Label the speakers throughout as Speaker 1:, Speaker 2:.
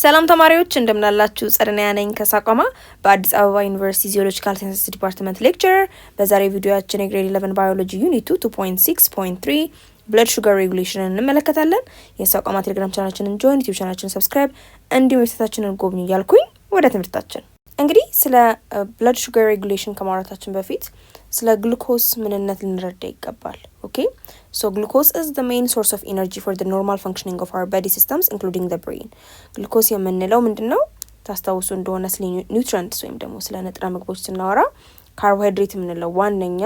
Speaker 1: ሰላም ተማሪዎች እንደምናላችሁ ጸደኒያ ነኝ ከሳቋማ በአዲስ አበባ ዩኒቨርሲቲ ጂኦሎጂካል ሳይንስ ዲፓርትመንት ሌክቸረር። በዛሬ ቪዲዮአችን የግሬድ 11 ባዮሎጂ ዩኒት 2.6.3 ብለድ ሹገር ሬጉሌሽን እንመለከታለን። የሳቋማ ቴሌግራም ቻናላችንን ጆይን፣ ዩቲዩብ ቻናላችንን ሰብስክራይብ እንዲሁም ዌብሳይታችንን ጎብኙ እያልኩኝ ወደ ትምህርታችን። እንግዲህ ስለ ብለድ ሹገር ሬጉሌሽን ከማውራታችን በፊት ስለ ግሉኮስ ምንነት ልንረዳ ይገባል። ኦኬ ሶ ግሉኮስ is the main source of energy for the normal functioning of our body systems including the brain። ግሉኮስ የምንለው ምንድነው? ታስታውሱ እንደሆነ ስለ ኒውትሪየንትስ ወይም ደግሞ ስለ ንጥረ ምግቦች ስናወራ ካርቦሃይድሬት የምንለው ዋነኛ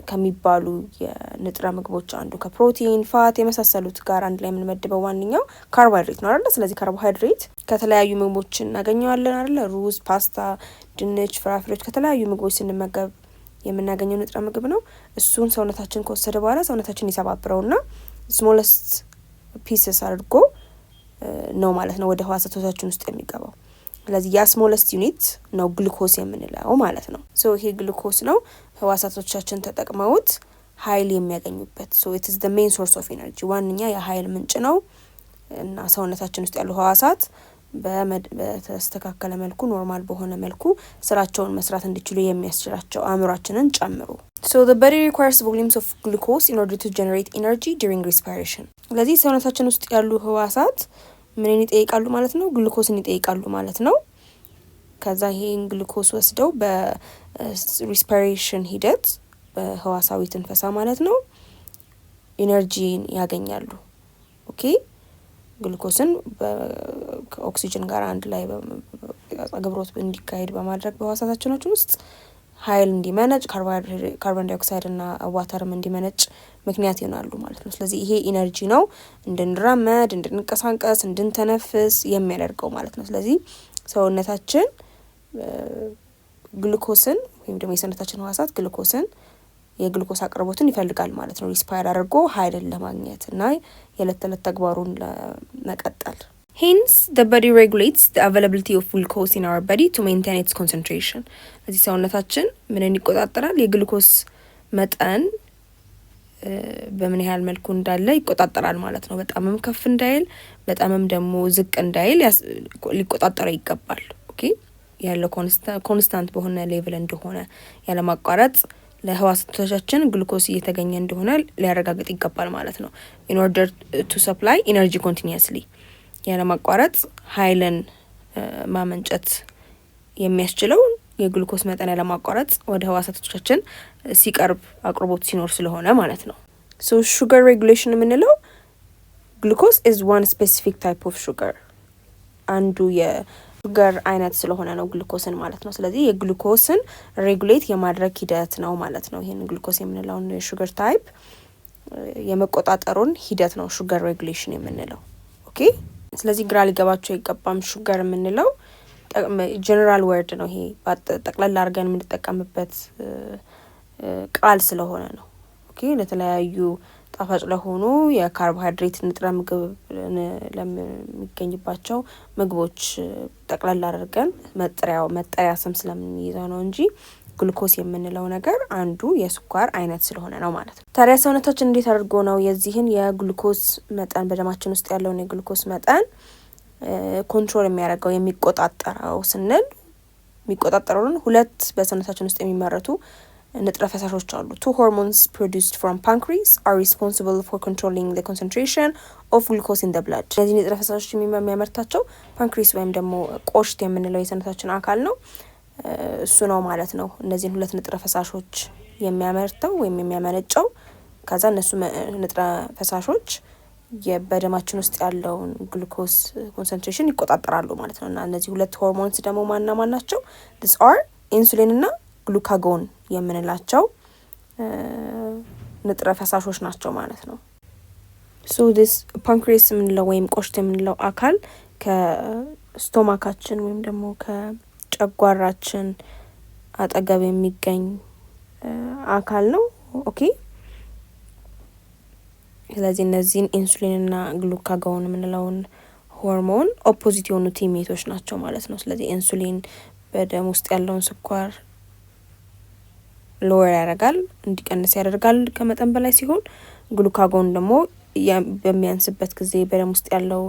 Speaker 1: ከሚባሉ የንጥረ ምግቦች አንዱ ከፕሮቲን፣ ፋት የመሳሰሉት ጋር አንድ ላይ የምንመድበው ዋነኛው ካርቦሃይድሬት ነው አይደል? ስለዚህ ካርቦሃይድሬት ከተለያዩ ምግቦች እናገኘዋለን አይደል? ሩዝ፣ ፓስታ፣ ድንች፣ ፍራፍሬዎች ከተለያዩ ምግቦች ስንመገብ የምናገኘው ንጥረ ምግብ ነው። እሱን ሰውነታችን ከወሰደ በኋላ ሰውነታችን ይሰባብረውና ስሞለስት ፒስስ አድርጎ ነው ማለት ነው ወደ ህዋሳቶቻችን ውስጥ የሚገባው። ስለዚህ ያ ስሞለስት ዩኒት ነው ግሉኮስ የምንለው ማለት ነው። ሶ ይሄ ግሉኮስ ነው ህዋሳቶቻችን ተጠቅመውት ኃይል የሚያገኙበት። ሶ it is the main source of energy ዋነኛ የኃይል ምንጭ ነው እና ሰውነታችን ውስጥ ያሉ ህዋሳት በተስተካከለ መልኩ ኖርማል በሆነ መልኩ ስራቸውን መስራት እንዲችሉ የሚያስችላቸው አእምሯችንን ጨምሮ። So the body requires volumes of glucose in order to generate energy during respiration። ስለዚህ ሰውነታችን ውስጥ ያሉ ህዋሳት ምንን ይጠይቃሉ ማለት ነው? ግሉኮስን ይጠይቃሉ ማለት ነው። ከዛ ይሄን ግሉኮስ ወስደው በሪስፓይሬሽን ሂደት በህዋሳዊ ትንፈሳ ማለት ነው ኢነርጂን ያገኛሉ። ኦኬ ግሉኮስን ከኦክሲጅን ጋር አንድ ላይ አግብሮት እንዲካሄድ በማድረግ በህዋሳታችን ውስጥ ኃይል እንዲመነጭ ካርቦን ዳይኦክሳይድ እና ዋተርም እንዲመነጭ ምክንያት ይሆናሉ ማለት ነው። ስለዚህ ይሄ ኢነርጂ ነው እንድንራመድ፣ እንድንቀሳቀስ፣ እንድንተነፍስ የሚያደርገው ማለት ነው። ስለዚህ ሰውነታችን ግሉኮስን ወይም ደግሞ የሰውነታችን ህዋሳት ግሉኮስን የግሉኮስ አቅርቦትን ይፈልጋል ማለት ነው። ሪስፓየር አድርጎ ኃይልን ለማግኘት እና የዕለት ተዕለት ተግባሩን ለመቀጠል። Hence the body regulates the availability of glucose in our body to maintain its concentration። እዚህ ሰውነታችን ምንን ይቆጣጠራል? የግሉኮስ መጠን በምን ያህል መልኩ እንዳለ ይቆጣጠራል ማለት ነው። በጣምም ከፍ እንዳይል በጣምም ደግሞ ዝቅ እንዳይል ሊቆጣጠረው ይገባል። ኦኬ ያለው ኮንስታንት በሆነ ሌቭል እንደሆነ ያለማቋረጥ ለህዋሳቶቻችን ግሉኮስ እየተገኘ እንደሆነ ሊያረጋግጥ ይገባል ማለት ነው። in order to supply energy continuously ያለማቋረጥ ኃይልን ማመንጨት የሚያስችለው የግሉኮስ መጠን ያለማቋረጥ ወደ ህዋሳቶቻችን ሲቀርብ አቅርቦት ሲኖር ስለሆነ ማለት ነው። so sugar regulation የምንለው glucose is one specific type of sugar አንዱ የሹገር አይነት ስለሆነ ነው ግሉኮስን ማለት ነው። ስለዚህ የግሉኮስን ሬጉሌት የማድረግ ሂደት ነው ማለት ነው። ይሄን ግሉኮስ የምንለውን የሹገር ታይፕ የመቆጣጠሩን ሂደት ነው ሹገር ሬጉሌሽን የምንለው። ኦኬ ስለዚህ ግራ ሊገባቸው አይገባም። ሹገር የምንለው ጀነራል ወርድ ነው። ይሄ ጠቅላላ አድርገን የምንጠቀምበት ቃል ስለሆነ ነው። ኦኬ ለተለያዩ ጣፋጭ ለሆኑ የካርቦሃይድሬት ንጥረ ምግብ ለሚገኝባቸው ምግቦች ጠቅላላ አድርገን መጠሪያ ስም ስለምንይዘው ነው እንጂ ግሉኮስ የምንለው ነገር አንዱ የስኳር አይነት ስለሆነ ነው ማለት ነው። ታዲያ ሰውነታችን እንዴት አድርጎ ነው የዚህን የግሉኮስ መጠን በደማችን ውስጥ ያለውን የግሉኮስ መጠን ኮንትሮል የሚያደርገው የሚቆጣጠረው ስንል የሚቆጣጠረውን ሁለት በሰውነታችን ውስጥ የሚመረቱ ንጥረ ፈሳሾች አሉ። two hormones produced from pancreas are responsible for controlling the concentration of glucose in the blood። እነዚህ ንጥረ ፈሳሾች የሚያመርታቸው ፓንክሪስ ወይም ደግሞ ቆሽት የምንለው የሰውነታችን አካል ነው። እሱ ነው ማለት ነው እነዚህን ሁለት ንጥረ ፈሳሾች የሚያመርተው ወይም የሚያመነጨው። ከዛ እነሱ ንጥረ ፈሳሾች በደማችን ውስጥ ያለውን ግሉኮስ ኮንሰንትሬሽን ይቆጣጠራሉ ማለት ነው። እና እነዚህ ሁለት ሆርሞንስ ደግሞ ማን ናቸው? these are ኢንሱሊን እና ግሉካጎን የምንላቸው ንጥረ ፈሳሾች ናቸው ማለት ነው። so this pancreas የምንለው ወይም ቆሽት የምንለው አካል ከስቶማካችን ወይም ደግሞ ከጨጓራችን አጠገብ የሚገኝ አካል ነው። ኦኬ ስለዚህ እነዚህን ኢንሱሊን እና ግሉካጎን የምንለውን ሆርሞን ኦፖዚት የሆኑ ቲሜቶች ናቸው ማለት ነው። ስለዚህ ኢንሱሊን በደም ውስጥ ያለውን ስኳር ሎወር ያደርጋል፣ እንዲቀንስ ያደርጋል ከመጠን በላይ ሲሆን፣ ግሉካጎን ደግሞ በሚያንስበት ጊዜ በደም ውስጥ ያለው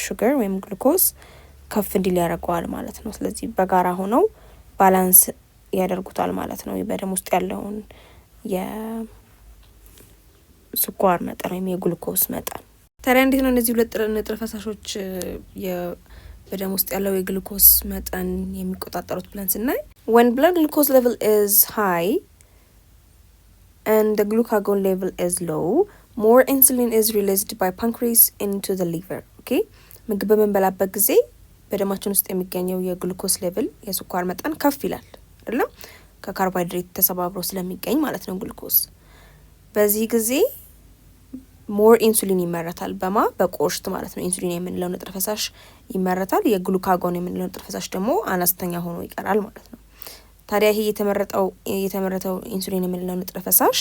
Speaker 1: ሹገር ወይም ግሉኮስ ከፍ እንዲል ያደርገዋል ማለት ነው። ስለዚህ በጋራ ሆነው ባላንስ ያደርጉታል ማለት ነው በደም ውስጥ ያለውን የስኳር መጠን ወይም የግሉኮስ መጠን። ታዲያ እንዴት ነው እነዚህ ሁለት ንጥረ ፈሳሾች በደም ውስጥ ያለው የግሉኮስ መጠን የሚቆጣጠሩት ብለን ስናይ when blood glucose level is high and the glucagon level is low, more insulin is released by pancreas into the liver. okay ምግብ በምንበላበት ጊዜ በደማችን ውስጥ የሚገኘው የግሉኮስ ሌቭል የስኳር መጠን ከፍ ይላል አይደለም? ከካርቦሃይድሬት ተሰባብሮ ስለሚገኝ ማለት ነው ግሉኮስ። በዚህ ጊዜ ሞር ኢንሱሊን ይመረታል በቆሽት ማለት ነው። ኢንሱሊን የምንለው ንጥረ ፈሳሽ ይመረታል። የግሉካጎን የምንለው ንጥረ ፈሳሽ ደግሞ አነስተኛ ሆኖ ይቀራል ማለት ነው። ታዲያ ይሄ የተመረተው ኢንሱሊን የምንለው ንጥረ ፈሳሽ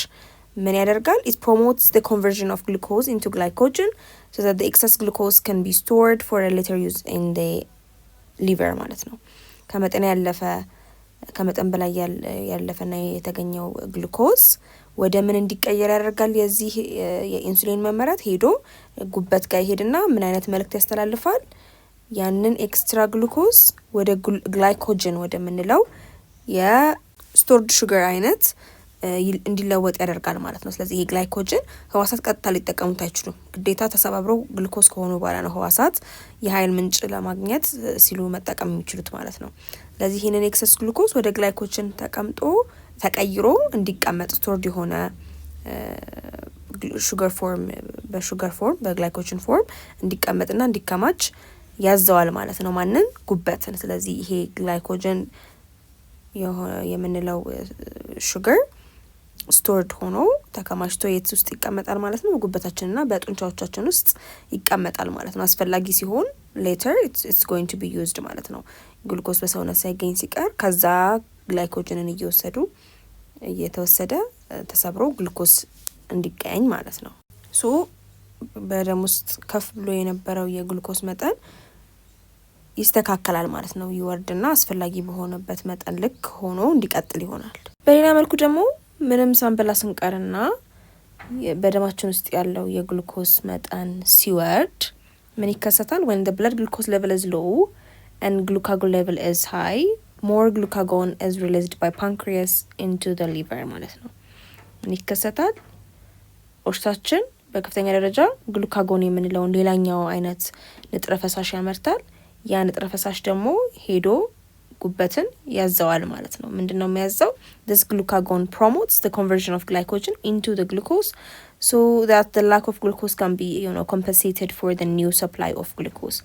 Speaker 1: ምን ያደርጋል? it promotes the conversion of glucose into glycogen so that the excess glucose can be stored for a later use in the liver ማለት ነው። ከመጠን በላይ ያለፈና የተገኘው ግሉኮስ ወደ ምን እንዲቀየር ያደርጋል? የዚህ የኢንሱሊን መመረት ሄዶ ጉበት ጋር ይሄድና ምን አይነት መልእክት ያስተላልፋል? ያንን ኤክስትራ ግሉኮስ ወደ ግላይኮጅን ወደምንለው የስቶርድ ሹገር አይነት እንዲለወጥ ያደርጋል ማለት ነው። ስለዚህ ይሄ ግላይኮጅን ህዋሳት ቀጥታ ሊጠቀሙት አይችሉም። ግዴታ ተሰባብረው ግሉኮስ ከሆኑ በኋላ ነው ህዋሳት የኃይል ምንጭ ለማግኘት ሲሉ መጠቀም የሚችሉት ማለት ነው። ስለዚህ ይህንን ኤክሰስ ግሉኮስ ወደ ግላይኮጅን ተቀይሮ እንዲቀመጥ ስቶርድ የሆነ በሹገር ፎርም በግላይኮጅን ፎርም እንዲቀመጥና እንዲከማች ያዘዋል ማለት ነው። ማንን? ጉበትን። ስለዚህ ይሄ ግላይኮጅን የምንለው ሹገር ስቶርድ ሆኖ ተከማችቶ የት ውስጥ ይቀመጣል ማለት ነው? በጉበታችንና በጡንቻዎቻችን ውስጥ ይቀመጣል ማለት ነው። አስፈላጊ ሲሆን ሌተር it's going to be used ማለት ነው። ግሉኮስ በሰውነት ሳይገኝ ሲቀር ከዛ ግላይኮጅንን እየተወሰደ ተሰብሮ ግሉኮስ እንዲገኝ ማለት ነው። ሶ በደም ውስጥ ከፍ ብሎ የነበረው የግሉኮስ መጠን ይስተካከላል ማለት ነው። ይወርድና አስፈላጊ በሆነበት መጠን ልክ ሆኖ እንዲቀጥል ይሆናል። በሌላ መልኩ ደግሞ ምንም ሳንበላ ስንቀርና በደማችን ውስጥ ያለው የግሉኮስ መጠን ሲወርድ ምን ይከሰታል? when the blood glucose level is low and glucagon level is high, more glucagon is released by pancreas into the liver ማለት ነው። ምን ይከሰታል? ቆሽታችን በከፍተኛ ደረጃ ግሉካጎን የምንለውን ሌላኛው አይነት ንጥረ ፈሳሽ ያመርታል። ያ ንጥረ ፈሳሽ ደግሞ ሄዶ ጉበትን ያዘዋል ማለት ነው። ምንድነው የሚያዘው? this glucagon promotes the conversion of glycogen into the glucose so that the lack of glucose can be compensated for the new supply of glucose.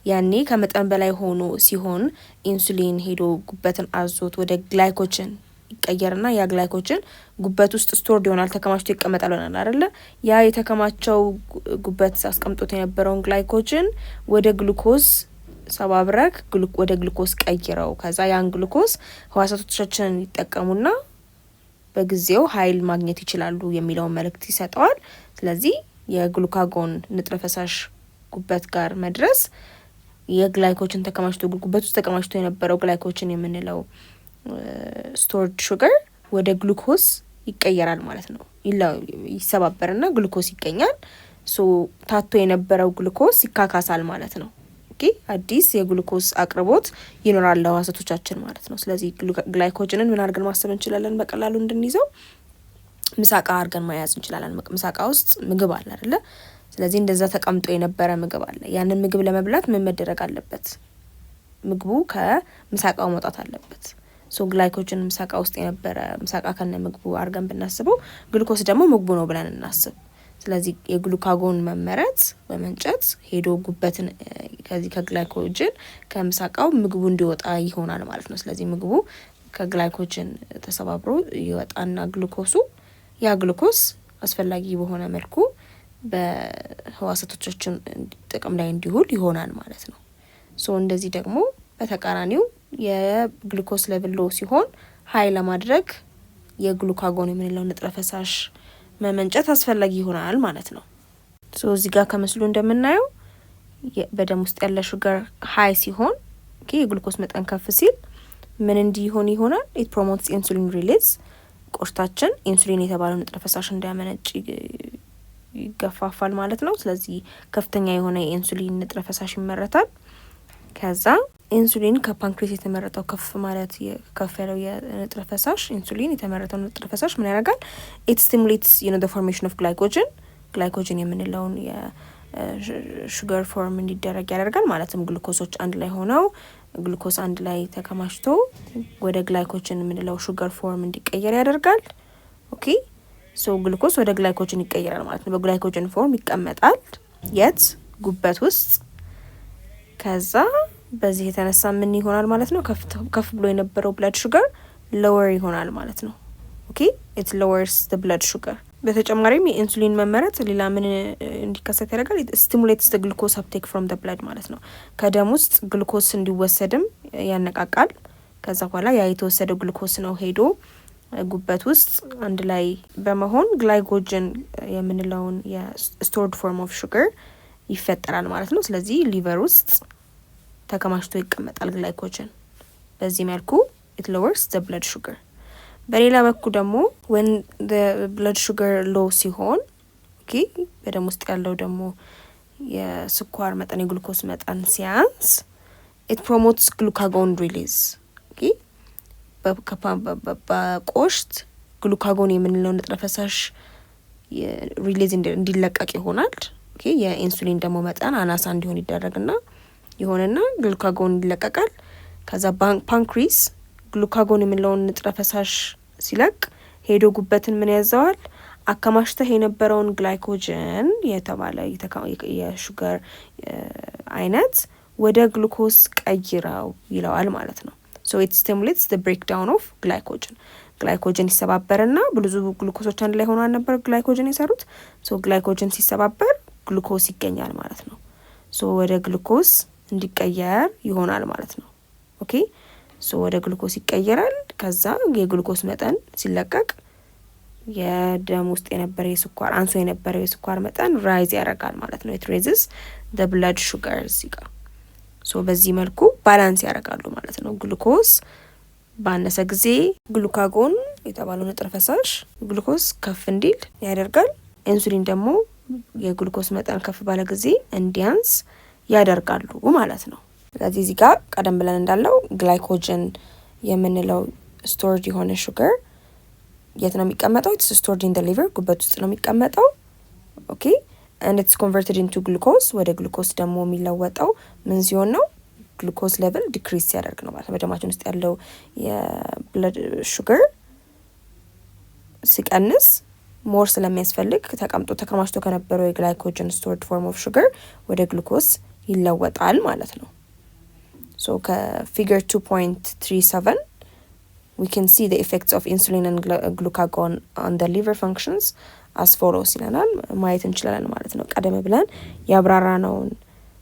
Speaker 1: ያኔ ከመጠን በላይ ሆኖ ሲሆን ኢንሱሊን ሄዶ ጉበትን አዞት ወደ ግላይኮጅን ይቀየርና ያ ግላይኮጅን ጉበት ውስጥ ስቶርድ ይሆናል፣ ተከማችቶ ይቀመጣል ይሆናል አይደለ? ያ የተከማቸው ጉበት አስቀምጦት የነበረውን ግላይኮጅን ወደ ግሉኮስ ሰባብረክ ወደ ግሉኮስ ቀይረው ከዛ ያን ግሉኮስ ህዋሳቶቻችንን ይጠቀሙና በጊዜው ኃይል ማግኘት ይችላሉ የሚለውን መልእክት ይሰጠዋል። ስለዚህ የግሉካጎን ንጥረ ፈሳሽ ጉበት ጋር መድረስ የግላይኮጅን ጉበት ውስጥ ተከማችቶ የነበረው ግላይኮጅን የምንለው ስቶርድ ሹገር ወደ ግሉኮስ ይቀየራል ማለት ነው። ይሰባበርና ግሉኮስ ይገኛል። ሶ ታቶ የነበረው ግሉኮስ ይካካሳል ማለት ነው። አዲስ የግሉኮስ አቅርቦት ይኖራል ለህዋሳቶቻችን ማለት ነው። ስለዚህ ግላይኮጅንን ምን አድርገን ማሰብ እንችላለን? በቀላሉ እንድንይዘው ምሳቃ አድርገን መያዝ እንችላለን። ምሳቃ ውስጥ ምግብ አለ አይደለ? ስለዚህ እንደዛ ተቀምጦ የነበረ ምግብ አለ። ያንን ምግብ ለመብላት ምን መደረግ አለበት? ምግቡ ከምሳቃው መውጣት አለበት። ሶ ግላይኮጅን ምሳቃ ውስጥ የነበረ ምሳቃ ከነ ምግቡ አድርገን ብናስበው ግሉኮስ ደግሞ ምግቡ ነው ብለን እናስብ። ስለዚህ የግሉካጎን መመረት በመንጨት ሄዶ ጉበትን ከዚህ ከግላይኮጅን ከምሳቃው ምግቡ እንዲወጣ ይሆናል ማለት ነው። ስለዚህ ምግቡ ከግላይኮጅን ተሰባብሮ ይወጣና ያ ግሉኮስ አስፈላጊ በሆነ መልኩ በህዋሳቶቻችን ጥቅም ላይ እንዲውል ይሆናል ማለት ነው። ሶ እንደዚህ ደግሞ በተቃራኒው የግሉኮስ ሌቭል ሎ ሲሆን ኃይል ለማድረግ የግሉካጎን የምንለው ንጥረ ፈሳሽ መመንጨት አስፈላጊ ይሆናል ማለት ነው። ሶ እዚህ ጋር ከምስሉ እንደምናየው በደም ውስጥ ያለ ሹገር ሃይ ሲሆን የግሉኮስ መጠን ከፍ ሲል ምን እንዲሆን ይሆናል? it promotes insulin release ቆሽታችን ኢንሱሊን የተባለው ንጥረ ፈሳሽ እንዲያመነጭ ይገፋፋል ማለት ነው። ስለዚህ ከፍተኛ የሆነ የኢንሱሊን ንጥረ ፈሳሽ ይመረታል። ከዛ ኢንሱሊን ከፓንክሬስ የተመረጠው ከፍ ያለው የንጥረ ፈሳሽ ኢንሱሊን የተመረጠው ንጥረ ፈሳሽ ምን ያደርጋል? ኢት ስቲሙሌትስ the formation of ግላይኮጅን የምንለውን የሹገር ፎርም እንዲደረግ ያደርጋል። ማለትም ግሉኮሶች አንድ ላይ ሆነው ግሉኮስ አንድ ላይ ተከማችቶ ወደ ግላይኮጅን የምንለው ሹገር ፎርም እንዲቀየር ያደርጋል። ኦኬ ሶ ግሉኮስ ወደ ግላይኮጅን ይቀየራል ማለት ነው። በግላይኮጅን ፎርም ይቀመጣል የት? ጉበት ውስጥ። ከዛ በዚህ የተነሳ ምን ይሆናል ማለት ነው? ከፍ ብሎ የነበረው ብለድ ሹገር ሎወር ይሆናል ማለት ነው። ኦኬ ኢት ሎወርስ ዘ ብለድ ሹገር። በተጨማሪም የኢንሱሊን መመረት ሌላ ምን እንዲከሰት ያደርጋል? ስቲሙሌትስ ዘ ግሉኮስ አፕቴክ ፍሮም ዘ ብለድ ማለት ነው። ከደም ውስጥ ግሉኮስ እንዲወሰድም ያነቃቃል። ከዛ በኋላ ያ የተወሰደው ግሉኮስ ነው ሄዶ ጉበት ውስጥ አንድ ላይ በመሆን ግላይኮጅን የምንለውን የስቶርድ ፎርም ኦፍ ሹገር ይፈጠራል ማለት ነው። ስለዚህ ሊቨር ውስጥ ተከማችቶ ይቀመጣል ግላይኮጅን። በዚህ መልኩ it lowers the blood sugar። በሌላ በኩል ደግሞ when the blood sugar low ሲሆን ኦኬ በደም ውስጥ ያለው ደግሞ የስኳር መጠን የግሉኮስ መጠን ሲያንስ it promotes glucagon release። ኦኬ በቆሽት ግሉካጎን የምንለው ንጥረ ፈሳሽ ሪሊዝ እንዲለቀቅ ይሆናል። ኦኬ የኢንሱሊን ደግሞ መጠን አናሳ እንዲሆን ይደረግና ግሉካጎን ይለቀቃል። ከዛ ፓንክሪስ ግሉካጎን የምንለውን ንጥረ ፈሳሽ ሲለቅ ሄዶ ጉበትን ምን ያዘዋል? አከማችተህ የነበረውን ግላይኮጅን የተባለ የሹገር አይነት ወደ ግሉኮስ ቀይረው ይለዋል ማለት ነው። ሶ ኢት ስቲሙሌትስ ዘ ብሬክዳውን ኦፍ ግላይኮጅን ይሰባበርና ብዙ ግሉኮሶች አንድ ላይ ሆነው ነበር ግላይኮጅን የሰሩት። ሶ ግላይኮጅን ሲሰባበር ግሉኮስ ይገኛል ማለት ነው። ሶ ወደ ግሉኮስ እንዲቀየር ይሆናል ማለት ነው። ኦኬ ሶ ወደ ግሉኮስ ይቀየራል። ከዛ የግሉኮስ መጠን ሲለቀቅ የደም ውስጥ የነበረ አንሶ የነበረው የስኳር መጠን ራይዝ ያደርጋል ማለት ነው። it raises the blood sugar እዚህ ጋር ሶ በዚህ መልኩ ባላንስ ያደርጋሉ ማለት ነው። ግሉኮስ ባነሰ ጊዜ ግሉካጎን የተባለው ንጥረ ፈሳሽ ግሉኮስ ከፍ እንዲል ያደርጋል። ኢንሱሊን ደግሞ የግሉኮስ መጠን ከፍ ባለ ጊዜ እንዲያንስ ያደርጋሉ ማለት ነው። ስለዚህ እዚህ ጋር ቀደም ብለን እንዳለው ግላይኮጅን የምንለው ስቶርድ የሆነ ሹገር የት ነው የሚቀመጠው? ኢትስ ስቶርድ ኢን ዘ ሊቨር ጉበት ውስጥ ነው የሚቀመጠው። ኦኬ and it's converted into glucose ወደ ግሉኮስ ደግሞ የሚለወጠው ምን ሲሆን ነው? ግሉኮስ ሌቭል ዲክሪስ ሲያደርግ ነው ማለት ነው። በደማችን ውስጥ ያለው የብለድ ሹገር ሲቀንስ ሞር ስለሚያስፈልግ ተከማችቶ ከነበረው የግላይኮጅን ስቶርድ ፎርም ኦፍ ሹገር ወደ ግሉኮስ ይለወጣል ማለት ነው። ሶ ከፊገር 2.37 we can see the effects of insulin and glucagon on the liver functions as follows ይለናል። ማየት እንችላለን ማለት ነው። ቀደም ብለን ያብራራነውን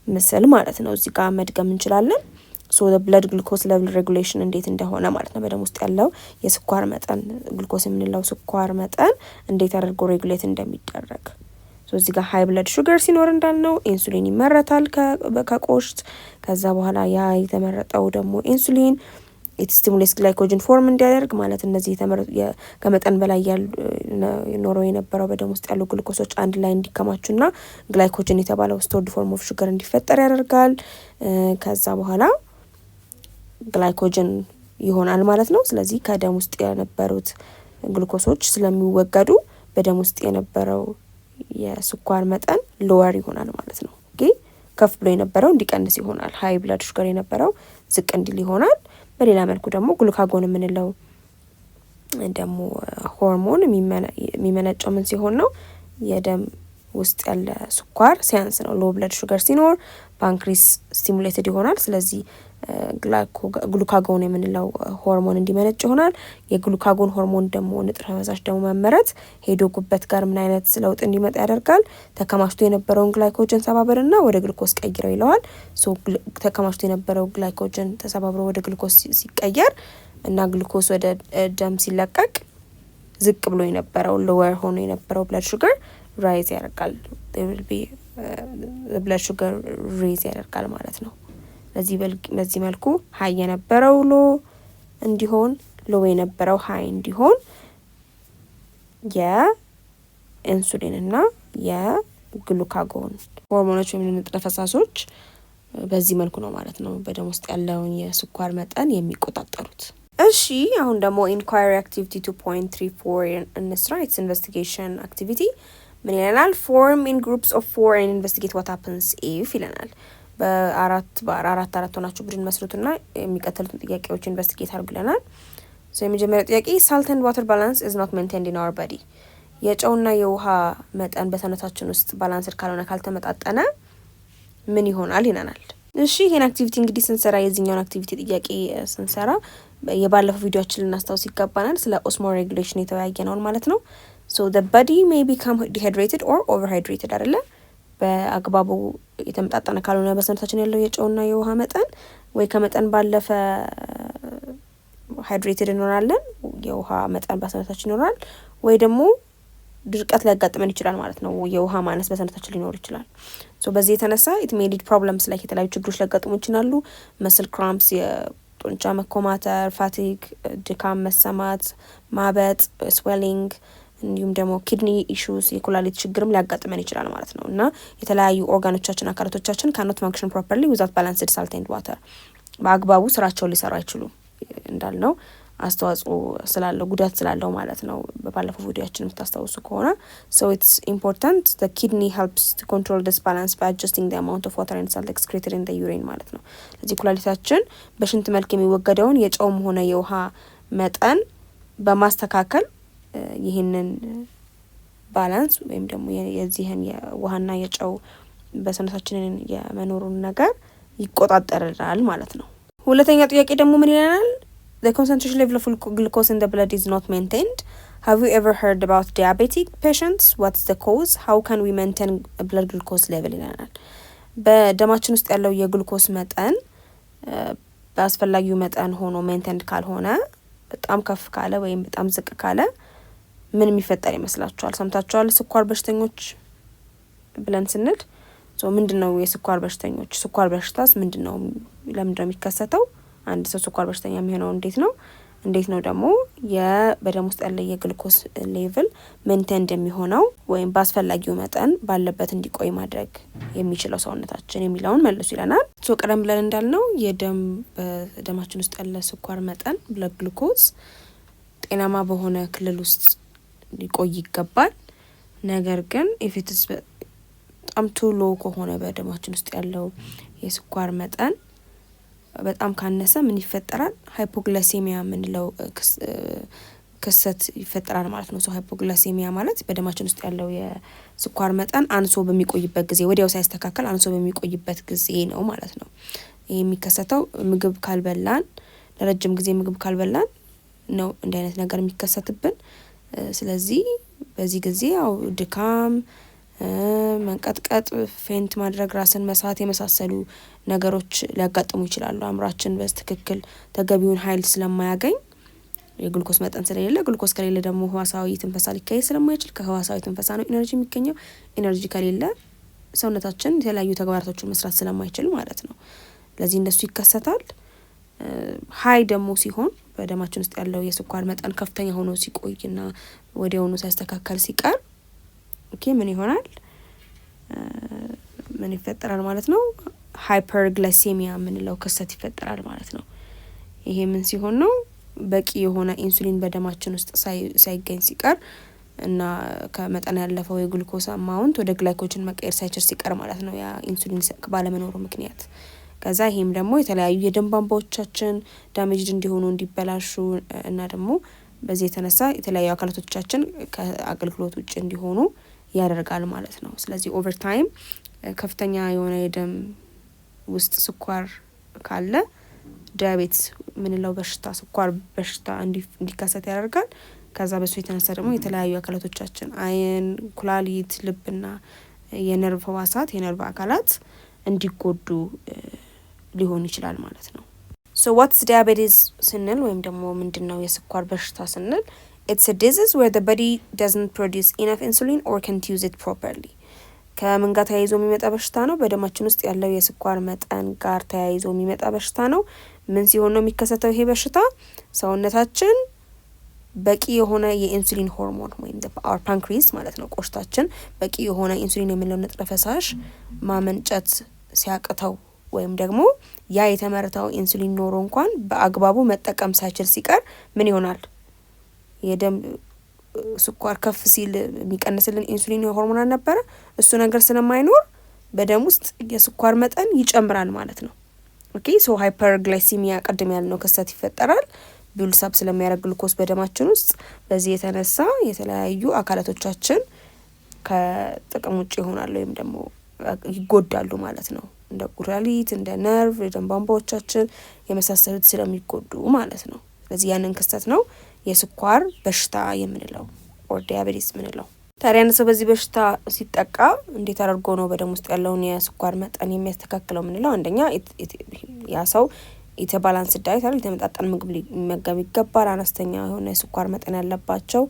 Speaker 1: ምስል ማለት ነው እዚህ ጋር መድገም እንችላለን። ሶ the blood glucose level regulation እንዴት እንደሆነ ማለት ነው። በደም ውስጥ ያለው የስኳር መጠን ግሉኮስ የምንለው ስኳር መጠን እንዴት አድርጎ ሬጉሌት እንደሚደረግ ሶ እዚህ ጋር ሃይ ብለድ ሹገር ሲኖር እንዳልነው ኢንሱሊን ይመረታል ከቆሽት። ከዛ በኋላ ያ የተመረጠው ደግሞ ኢንሱሊን ኢት ስቲሙሌትስ ግላይኮጅን ፎርም እንዲያደርግ ማለት እነዚህ ከመጠን በላይ ኖረው የነበረው በደም ውስጥ ያሉ ግሉኮሶች አንድ ላይ እንዲከማቹና ግላይኮጅን የተባለው ስቶርድ ፎርም ኦፍ ሹገር እንዲፈጠር ያደርጋል። ከዛ በኋላ ግላይኮጅን ይሆናል ማለት ነው። ስለዚህ ከደም ውስጥ የነበሩት ግሉኮሶች ስለሚወገዱ በደም ውስጥ የነበረው የስኳር መጠን ሎወር ይሆናል ማለት ነው። ኦኬ ከፍ ብሎ የነበረው እንዲቀንስ ይሆናል። ሃይ ብለድ ሹገር የነበረው ዝቅ እንዲል ይሆናል። በሌላ መልኩ ደግሞ ግሉካጎን የምንለው ደግሞ ሆርሞን የሚመነጨው ምን ሲሆን ነው? የደም ውስጥ ያለ ስኳር ሲያንስ ነው። ሎ ብለድ ሹገር ሲኖር ፓንክሪስ ስቲሙሌትድ ይሆናል። ስለዚህ ግሉካጎን የምንለው ሆርሞን እንዲመነጭ ይሆናል። የግሉካጎን ሆርሞን ደግሞ ንጥረ ፈሳሽ ደግሞ መመረት ሄዶ ጉበት ጋር ምን አይነት ለውጥ እንዲመጣ ያደርጋል? ተከማችቶ የነበረውን ግላይኮጅን ሰባብርና ወደ ግሉኮስ ቀይረው ይለዋል። ሶ ተከማችቶ የነበረው ግላይኮጅን ተሰባብሮ ወደ ግሉኮስ ሲቀየር እና ግሉኮስ ወደ ደም ሲለቀቅ ዝቅ ብሎ የነበረው ሎወር ሆኖ የነበረው ብለድ ሹገር ራይዝ ያደርጋል። ብለድ ሹገር ሬዝ ያደርጋል ማለት ነው። በዚህ መልኩ ሀይ የነበረው ሎ እንዲሆን ሎ የነበረው ሀይ እንዲሆን የኢንሱሊን እና የግሉካጎን ሆርሞኖች ወይም ንጥረ ፈሳሾች በዚህ መልኩ ነው ማለት ነው በደም ውስጥ ያለውን የስኳር መጠን የሚቆጣጠሩት። እሺ አሁን ደግሞ ኢንኳሪ አክቲቪቲ 2.34 እንስራ። ኢትስ ኢንቨስቲጌሽን አክቲቪቲ ምን ይለናል? ፎርም ኢን ግሩፕስ ኦፍ 4 and investigate what happens if ይለናል። በአራት ሆናችሁ ቡድን መስርቱና የሚቀጥሉትን ጥያቄዎች ኢንቨስቲጌት አድርጉ ይለናል። የመጀመሪያው ጥያቄ ሳልት ኤንድ ዋተር ባላንስ ኢዝ ኖት ሜንቴንድ ኢን አወር ቦዲ። የጨውና የውሃ መጠን በሰውነታችን ውስጥ ባላንስድ ካልሆነ ካልተመጣጠነ ምን ይሆናል ይለናል። እሺ ይሄን አክቲቪቲ እንግዲህ ስንሰራ የዚህኛውን አክቲቪቲ ጥያቄ ስንሰራ የባለፈው ቪዲዮአችን ልናስታውስ ይገባናል። ስለ ኦስሞ ሬጉሌሽን የተወያየነውን ማለት ነው። ሶ the body may become dehydrated or overhydrated አይደለ? በአግባቡ የተመጣጠነ ካልሆነ በሰውነታችን ያለው የጨውና የውሃ መጠን ወይ ከመጠን ባለፈ ሃይድሬትድ እንሆናለን፣ የውሃ መጠን በሰውነታችን ይኖራል፣ ወይ ደግሞ ድርቀት ሊያጋጥመን ይችላል ማለት ነው። የውሃ ማነስ በሰውነታችን ሊኖር ይችላል። ሶ በዚህ የተነሳ it may lead problems like የተለያዩ ችግሮች ሊያጋጥሙ ይችላሉ። መስል ክራምፕስ፣ የጡንቻ መኮማተር፣ ፋቲግ፣ ድካም መሰማት፣ ማበጥ፣ ስዌሊንግ እንዲሁም ደግሞ ኪድኒ ኢሹስ የኩላሊት ችግርም ሊያጋጥመን ይችላል ማለት ነው። እና የተለያዩ ኦርጋኖቻችን አካላቶቻችን ካኖት ፋንክሽን ፕሮፐርሊ ዊዛውት ባላንስድ ሳልት ኤንድ ዋተር በአግባቡ ስራቸውን ሊሰሩ አይችሉም። እንዳልነው አስተዋጽኦ ስላለው ጉዳት ስላለው ማለት ነው። በባለፈው ቪዲዮአችን የምታስታውሱ ከሆነ so it's important the kidney helps to control this balance by adjusting the amount of water and salt excreted in the urine ማለት ነው። ስለዚህ ኩላሊታችን በሽንት መልክ የሚወገደውን የጨውም ሆነ የውሃ መጠን በማስተካከል ይህንን ባላንስ ወይም ደግሞ የዚህን የውሃና የጨው በሰውነታችንን የመኖሩን ነገር ይቆጣጠራል ማለት ነው። ሁለተኛ ጥያቄ ደግሞ ምን ይለናል? The concentration level of glucose in the blood is not maintained. Have you ever heard about diabetic patients? What's the cause? How can we maintain blood glucose level ይለናል። በደማችን ውስጥ ያለው የግሉኮስ መጠን በአስፈላጊው መጠን ሆኖ ሜንቴንድ ካልሆነ በጣም ከፍ ካለ ወይም በጣም ዝቅ ካለ ምን የሚፈጠር ይመስላችኋል? ሰምታችኋል? ስኳር በሽተኞች ብለን ስንል ምንድነው የስኳር በሽተኞች? ስኳር በሽታስ ምንድነው? ለምንድነው የሚከሰተው? አንድ ሰው ስኳር በሽተኛ የሚሆነው እንዴት ነው ደግሞ በደም ውስጥ ያለ የግሉኮስ ሌቭል ሜንቴንድ የሚሆነው ወይም በአስፈላጊው መጠን ባለበት እንዲቆይ ማድረግ የሚችለው ሰውነታችን የሚለውን መልሱ ይለናል። ቀደም ብለን እንዳልነው በደማችን ውስጥ ያለ ስኳር መጠን ብለድ ግሉኮስ ጤናማ በሆነ ክልል ውስጥ ሊቆይ ይገባል። ነገር ግን if it is በጣም ቱ ሎ ከሆነ በደማችን ውስጥ ያለው የስኳር መጠን በጣም ካነሰ ምን ይፈጠራል? ሃይፖግላይሴሚያ የምንለው ክስተት ይፈጠራል ማለት ነው። ሃይፖግላይሴሚያ ማለት በደማችን ውስጥ ያለው የስኳር መጠን አንሶ በሚቆይበት ጊዜ፣ ወዲያው ሳይስተካከል አንሶ በሚቆይበት ጊዜ ነው ማለት ነው። ይህ የሚከሰተው ምግብ ካልበላን፣ ለረጅም ጊዜ ምግብ ካልበላን ነው እንዲህ አይነት ነገር የሚከሰትብን። ስለዚህ በዚህ ጊዜ ያው ድካም፣ መንቀጥቀጥ፣ ፌንት ማድረግ፣ ራስን መሳት የመሳሰሉ ነገሮች ሊያጋጥሙ ይችላሉ። አእምሯችን በትክክል ተገቢውን ኃይል ስለማያገኝ የግሉኮስ መጠን ስለሌለ፣ ግሉኮስ ከሌለ ደግሞ ህዋሳዊ ትንፈሳ ሊካሄድ ስለማይችል ከህዋሳዊ ትንፈሳ ነው ኢነርጂ የሚገኘው። ኢነርጂ ከሌለ ሰውነታችን የተለያዩ ተግባራቶችን መስራት ስለማይችል ማለት ነው። ለዚህ እንደሱ ይከሰታል። ሀይ ደግሞ ሲሆን በደማችን ውስጥ ያለው የስኳር መጠን ከፍተኛ ሆኖ ሲቆይና ወዲያውኑ ሳይስተካከል ሲቀር ምን ይሆናል? ምን ይፈጠራል ማለት ነው? ሃይፐርግላይሴሚያ የምንለው ክስተት ይፈጠራል ማለት ነው። ይሄ ምን ሲሆን ነው? በቂ የሆነ ኢንሱሊን በደማችን ውስጥ ሳይገኝ ሲቀር እና ከመጠን ያለፈው የግሉኮስ አማውንት ወደ ግላይኮጅን መቀየር ሳይችል ሲቀር ማለት ነው። ያ ኢንሱሊን ባለመኖሩ ምክንያት ከዛ ይሄም ደግሞ የተለያዩ የደም ቧንቧዎቻችን ዳሜጅድ እንዲሆኑ እንዲበላሹ እና ደግሞ በዚህ የተነሳ የተለያዩ አካላቶቻችን ከአገልግሎት ውጭ እንዲሆኑ ያደርጋል ማለት ነው። ስለዚህ ኦቨር ታይም ከፍተኛ የሆነ የደም ውስጥ ስኳር ካለ ዳያቤትስ ምንለው በሽታ ስኳር በሽታ እንዲከሰት ያደርጋል። ከዛ በሱ የተነሳ ደግሞ የተለያዩ አካላቶቻችን አይን፣ ኩላሊት፣ ልብና የነርቭ ህዋሳት የነርቭ አካላት እንዲጎዱ ሊሆን ይችላል ማለት ነው። So what's diabetes ስንል ወይም ደግሞ ምንድነው የስኳር በሽታ ስንል it's a disease where the body doesn't produce enough insulin or can't use it properly. ከምን ጋር ተያይዞ የሚመጣ በሽታ ነው? በደማችን ውስጥ ያለው የስኳር መጠን ጋር ተያይዞ የሚመጣ በሽታ ነው። ምን ሲሆን ነው የሚከሰተው ይሄ በሽታ? ሰውነታችን በቂ የሆነ የኢንሱሊን ሆርሞን ወይም our pancreas ማለት ነው ቆሽታችን በቂ የሆነ ኢንሱሊን የሚለው ንጥረ ፈሳሽ ማመንጨት ሲያቅተው ወይም ደግሞ ያ የተመረተው ኢንሱሊን ኖሮ እንኳን በአግባቡ መጠቀም ሳይችል ሲቀር ምን ይሆናል? የደም ስኳር ከፍ ሲል የሚቀንስልን ኢንሱሊን ሆርሞን ነበረ። እሱ ነገር ስለማይኖር በደም ውስጥ የስኳር መጠን ይጨምራል ማለት ነው። ኦኬ ሶ ሃይፐርግላይሲሚያ ቀደም ያልነው ክስተት ይፈጠራል። ቢልሳብ ስለሚያደርግ ግሉኮስ በደማችን ውስጥ በዚህ የተነሳ የተለያዩ አካላቶቻችን ከጥቅም ውጭ ይሆናሉ ወይም ደግሞ ይጎዳሉ ማለት ነው። እንደ ኩላሊት፣ እንደ ነርቭ፣ የደም ቧንቧዎቻችን የመሳሰሉት ስለሚጎዱ ማለት ነው። ስለዚህ ያንን ክስተት ነው የስኳር በሽታ የምንለው ኦር ዲያቤቲስ የምንለው። ታዲያ ሰው በዚህ በሽታ ሲጠቃ እንዴት አድርጎ ነው በደም ውስጥ ያለውን የስኳር መጠን የሚያስተካክለው የምንለው? አንደኛ ያ ሰው የተባላንስ ዳይት አይደል፣ የተመጣጠነ ምግብ ሊመገብ ይገባል። አነስተኛ የሆነ የስኳር መጠን ያለባቸው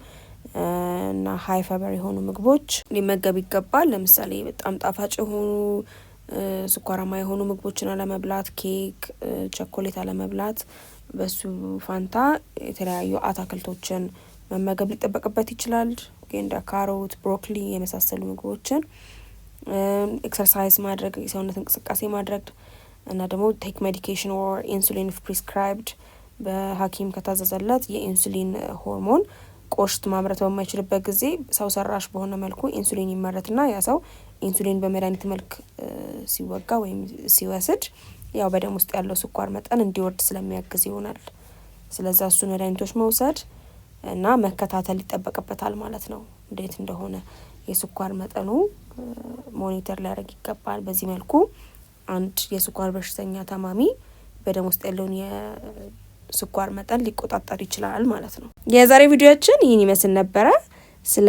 Speaker 1: እና ሃይ ፋይበር የሆኑ ምግቦች ሊመገብ ይገባል። ለምሳሌ በጣም ጣፋጭ የሆኑ ስኳራማ የሆኑ ምግቦችን አለመብላት፣ ኬክ፣ ቸኮሌት አለመብላት። በሱ ፋንታ የተለያዩ አትክልቶችን መመገብ ሊጠበቅበት ይችላል። እንደ ካሮት፣ ብሮኮሊ የመሳሰሉ ምግቦችን ኤክሰርሳይዝ ማድረግ፣ የሰውነት እንቅስቃሴ ማድረግ እና ደግሞ ቴክ ሜዲኬሽን ኦር ኢንሱሊን ፕሪስክራይብድ በሐኪም ከታዘዘለት የኢንሱሊን ሆርሞን ቆሽት ማምረት በማይችልበት ጊዜ ሰው ሰራሽ በሆነ መልኩ ኢንሱሊን ይመረትና ያ ሰው ኢንሱሊን በመድኃኒት መልክ ሲወጋ ወይም ሲወስድ ያው በደም ውስጥ ያለው ስኳር መጠን እንዲወርድ ስለሚያግዝ ይሆናል። ስለዚህ እሱ መድኃኒቶች መውሰድ እና መከታተል ይጠበቅበታል ማለት ነው። እንዴት እንደሆነ የስኳር መጠኑ ሞኒተር ሊያደርግ ይገባል። በዚህ መልኩ አንድ የስኳር በሽተኛ ታማሚ በደም ውስጥ ያለውን የስኳር መጠን ሊቆጣጠር ይችላል ማለት ነው። የዛሬ ቪዲዮአችን ይህን ይመስል ነበረ። ስለ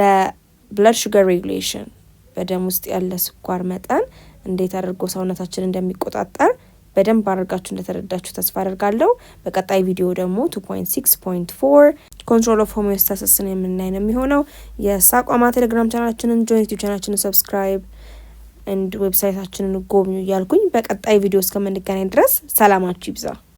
Speaker 1: ብለድ ሹገር ሬጉሌሽን በደም ውስጥ ያለ ስኳር መጠን እንዴት አድርጎ ሰውነታችን እንደሚቆጣጠር በደንብ አድርጋችሁ እንደተረዳችሁ ተስፋ አደርጋለሁ። በቀጣይ ቪዲዮ ደግሞ 2.6.4 ኮንትሮል ኦፍ ሆሚዮስታሲስን የምናይ ነው የሚሆነው። የሳቋማ ቴሌግራም ቻናላችንን ጆይን፣ ዩቲዩብ ቻናላችንን ሰብስክራይብ እንድ ዌብሳይታችንን ጎብኙ እያልኩኝ በቀጣይ ቪዲዮ እስከምንገናኝ ድረስ ሰላማችሁ ይብዛ።